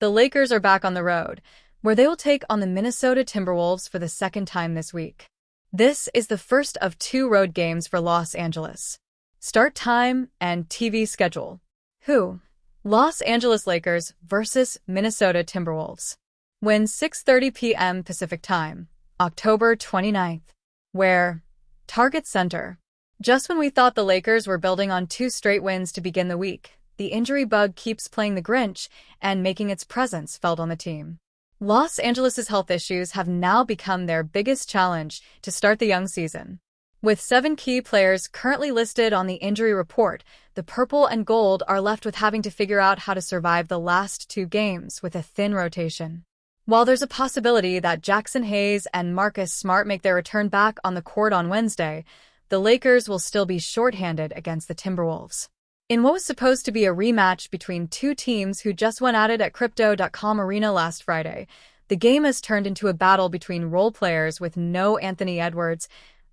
The Lakers are back on the road, where they will take on the Minnesota Timberwolves for the second time this week. This is the first of two road games for Los Angeles. Start time and TV schedule. Who? Los Angeles Lakers versus Minnesota Timberwolves. When 6:30 p.m. Pacific Time, October 29th. Where? Target Center. Just when we thought the Lakers were building on two straight wins to begin the week, the injury bug keeps playing the Grinch and making its presence felt on the team. Los Angeles' health issues have now become their biggest challenge to start the young season. With 7 key players currently listed on the injury report, the purple and gold are left with having to figure out how to survive the last 2 games with a thin rotation. While there's a possibility that Jackson Hayes and Marcus Smart make their return back on the court on Wednesday, the Lakers will still be shorthanded against the Timberwolves. In what was supposed to be a rematch between two teams who just went at it at Crypto.com Arena last Friday, the game has turned into a battle between role players with no Anthony Edwards,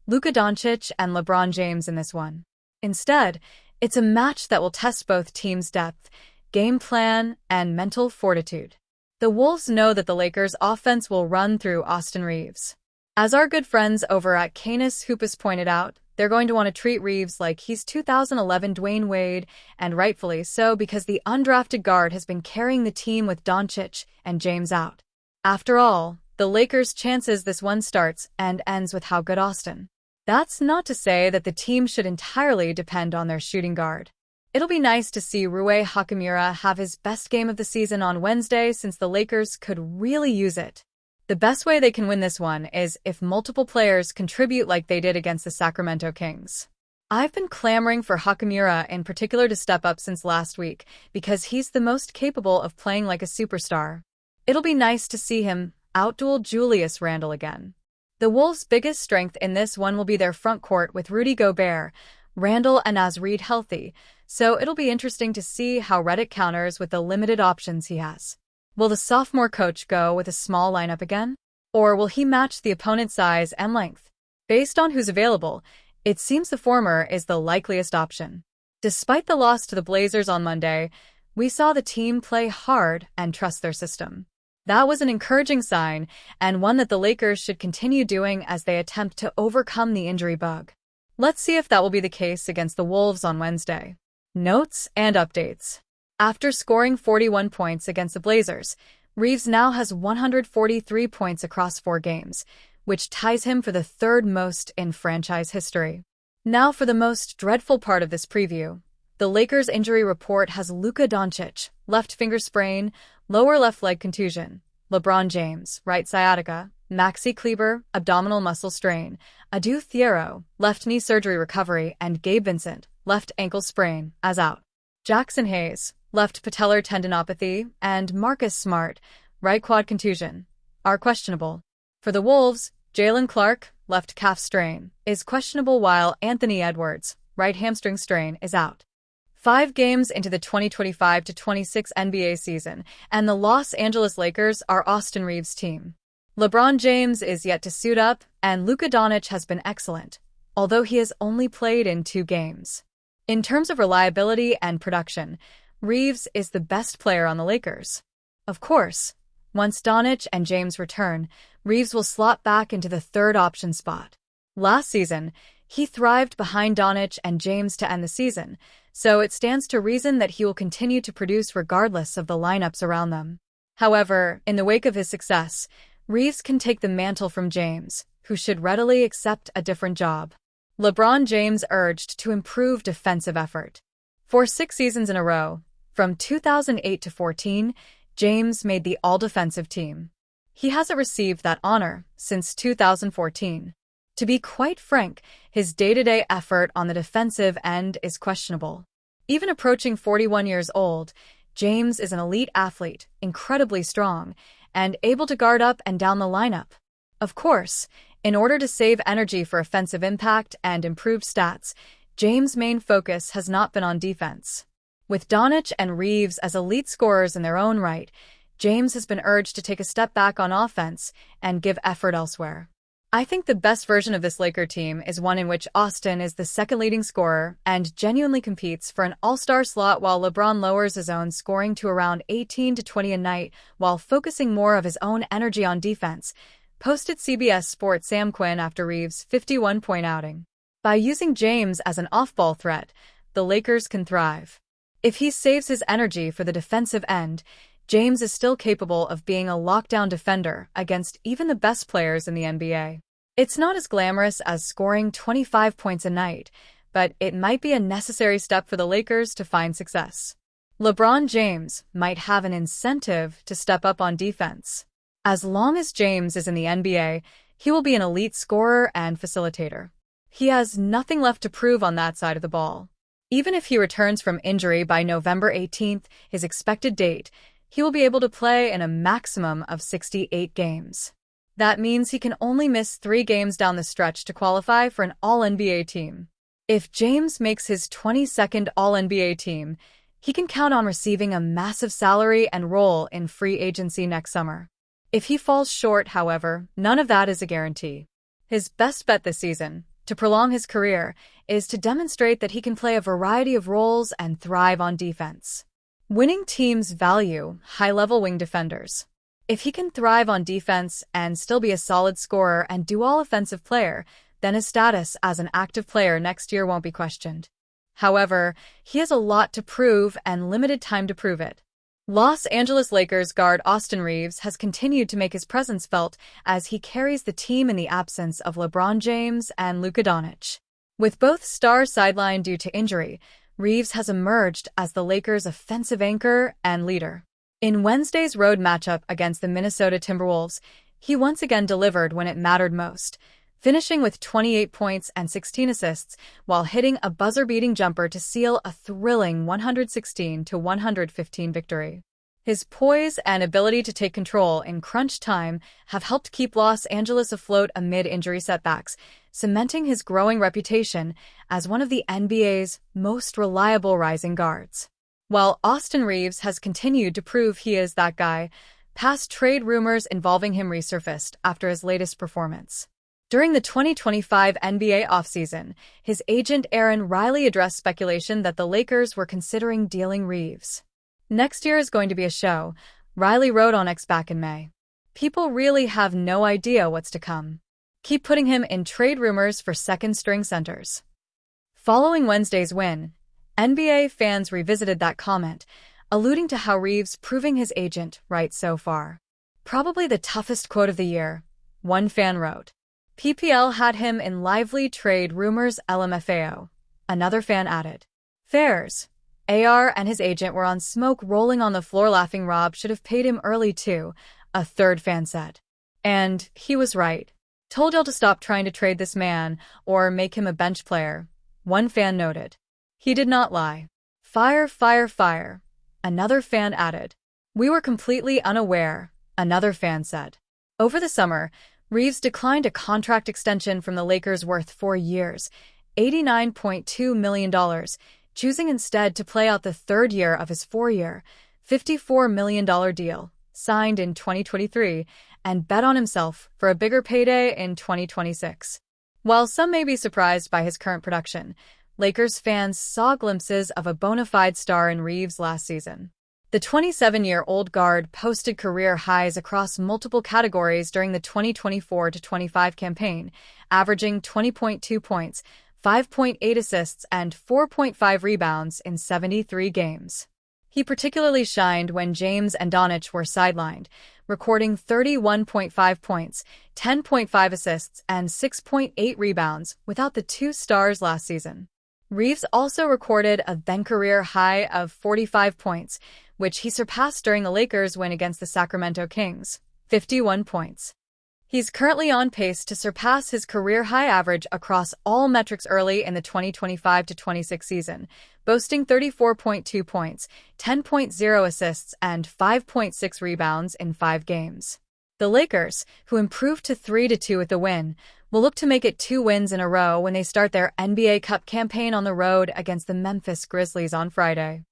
Luka Doncic, and LeBron James in this one. Instead, it's a match that will test both teams' depth, game plan, and mental fortitude. The Wolves know that the Lakers' offense will run through Austin Reves. As our good friends over at Canis Hoopus pointed out, they're going to want to treat Reves like he's 2011 Dwayne Wade, and rightfully so because the undrafted guard has been carrying the team with Doncic and James out. After all, the Lakers' chances this one starts and ends with how good Austin. That's not to say that the team should entirely depend on their shooting guard. It'll be nice to see Rui Hachimura have his best game of the season on Wednesday since the Lakers could really use it. The best way they can win this one is if multiple players contribute like they did against the Sacramento Kings. I've been clamoring for Hachimura in particular to step up since last week because he's the most capable of playing like a superstar. It'll be nice to see him outduel Julius Randle again. The Wolves' biggest strength in this one will be their front court with Rudy Gobert, Randle, and Naz Reid healthy, so it'll be interesting to see how Redick counters with the limited options he has. Will the sophomore coach go with a small lineup again? Or will he match the opponent's size and length? Based on who's available, it seems the former is the likeliest option. Despite the loss to the Blazers on Monday, we saw the team play hard and trust their system. That was an encouraging sign, and one that the Lakers should continue doing as they attempt to overcome the injury bug. Let's see if that will be the case against the Wolves on Wednesday. Notes and updates. After scoring 41 points against the Blazers, Reves now has 143 points across 4 games, which ties him for the 3rd most in franchise history. Now for the most dreadful part of this preview. The Lakers' injury report has Luka Doncic, left finger sprain, lower left leg contusion, LeBron James, right sciatica, Maxi Kleber, abdominal muscle strain, Adu Thiero, left knee surgery recovery, and Gabe Vincent, left ankle sprain, as out. Jackson Hayes, left patellar tendinopathy, and Marcus Smart, right quad contusion, are questionable. For the Wolves, Jalen Clark, left calf strain, is questionable while Anthony Edwards, right hamstring strain, is out. 5 games into the 2025-26 NBA season, and the Los Angeles Lakers are Austin Reeves' team. LeBron James is yet to suit up, and Luka Doncic has been excellent, although he has only played in 2 games. In terms of reliability and production, Reeves is the best player on the Lakers. Of course, once Doncic and James return, Reeves will slot back into the 3rd option spot. Last season, he thrived behind Doncic and James to end the season, so it stands to reason that he will continue to produce regardless of the lineups around them. However, in the wake of his success, Reeves can take the mantle from James, who should readily accept a different job. LeBron James urged to improve defensive effort. For 6 seasons in a row, from 2008 to 14, James made the all-defensive team. He hasn't received that honor since 2014. To be quite frank, his day-to-day effort on the defensive end is questionable. Even approaching 41 years old, James is an elite athlete, incredibly strong, and able to guard up and down the lineup. Of course, in order to save energy for offensive impact and improved stats, James' main focus has not been on defense. With Doncic and Reeves as elite scorers in their own right, James has been urged to take a step back on offense and give effort elsewhere. I think the best version of this Laker team is one in which Austin is the second leading scorer and genuinely competes for an all-star slot while LeBron lowers his own scoring to around 18 to 20 a night while focusing more of his own energy on defense, posted CBS Sports' Sam Quinn after Reves' 51-point outing. By using James as an off-ball threat, the Lakers can thrive. If he saves his energy for the defensive end, James is still capable of being a lockdown defender against even the best players in the NBA. It's not as glamorous as scoring 25 points a night, but it might be a necessary step for the Lakers to find success. LeBron James might have an incentive to step up on defense. As long as James is in the NBA, he will be an elite scorer and facilitator. He has nothing left to prove on that side of the ball. Even if he returns from injury by November 18th, his expected date, he will be able to play in a maximum of 68 games. That means he can only miss 3 games down the stretch to qualify for an All-NBA team. If James makes his 22nd All-NBA team, he can count on receiving a massive salary and role in free agency next summer. If he falls short, however, none of that is a guarantee. His best bet this season, to prolong his career, is to demonstrate that he can play a variety of roles and thrive on defense. Winning teams value high-level wing defenders. If he can thrive on defense and still be a solid scorer and do-all offensive player, then his status as an active player next year won't be questioned. However, he has a lot to prove and limited time to prove it. Los Angeles Lakers guard Austin Reves has continued to make his presence felt as he carries the team in the absence of LeBron James and Luka Doncic. With both stars sidelined due to injury, Reves has emerged as the Lakers' offensive anchor and leader. In Wednesday's road matchup against the Minnesota Timberwolves, he once again delivered when it mattered most, finishing with 28 points and 16 assists while hitting a buzzer-beating jumper to seal a thrilling 116-115 victory. His poise and ability to take control in crunch time have helped keep Los Angeles afloat amid injury setbacks, cementing his growing reputation as one of the NBA's most reliable rising guards. While Austin Reves has continued to prove he is that guy, past trade rumors involving him resurfaced after his latest performance. During the 2025 NBA offseason, his agent Aaron Riley addressed speculation that the Lakers were considering dealing Reves. "Next year is going to be a show," Riley wrote on X back in May. "People really have no idea what's to come. Keep putting him in trade rumors for second-string centers." Following Wednesday's win, NBA fans revisited that comment, alluding to how Reves proving his agent right so far. "Probably the toughest quote of the year," one fan wrote. "PPL had him in lively trade rumors LMFAO," another fan added. "Fairs. AR and his agent were on smoke rolling on the floor laughing Rob should have paid him early too," a third fan said. "And he was right. Told y'all to stop trying to trade this man or make him a bench player," one fan noted. "He did not lie. Fire, fire, fire," another fan added. "We were completely unaware," another fan said. Over the summer, Reves declined a contract extension from the Lakers worth 4 years, $89.2 million, choosing instead to play out the third year of his 4-year, $54 million deal, signed in 2023, and bet on himself for a bigger payday in 2026. While some may be surprised by his current production, Lakers fans saw glimpses of a bona fide star in Reves last season. The 27-year-old guard posted career highs across multiple categories during the 2024-25 campaign, averaging 20.2 points, 5.8 assists, and 4.5 rebounds in 73 games. He particularly shined when James and Doncic were sidelined, recording 31.5 points, 10.5 assists, and 6.8 rebounds without the two stars last season. Reves also recorded a then-career high of 45 points, which he surpassed during the Lakers' win against the Sacramento Kings, 51 points. He's currently on pace to surpass his career-high average across all metrics early in the 2025-26 season, boasting 34.2 points, 10.0 assists, and 5.6 rebounds in 5 games. The Lakers, who improved to 3-2 with the win, will look to make it 2 wins in a row when they start their NBA Cup campaign on the road against the Memphis Grizzlies on Friday.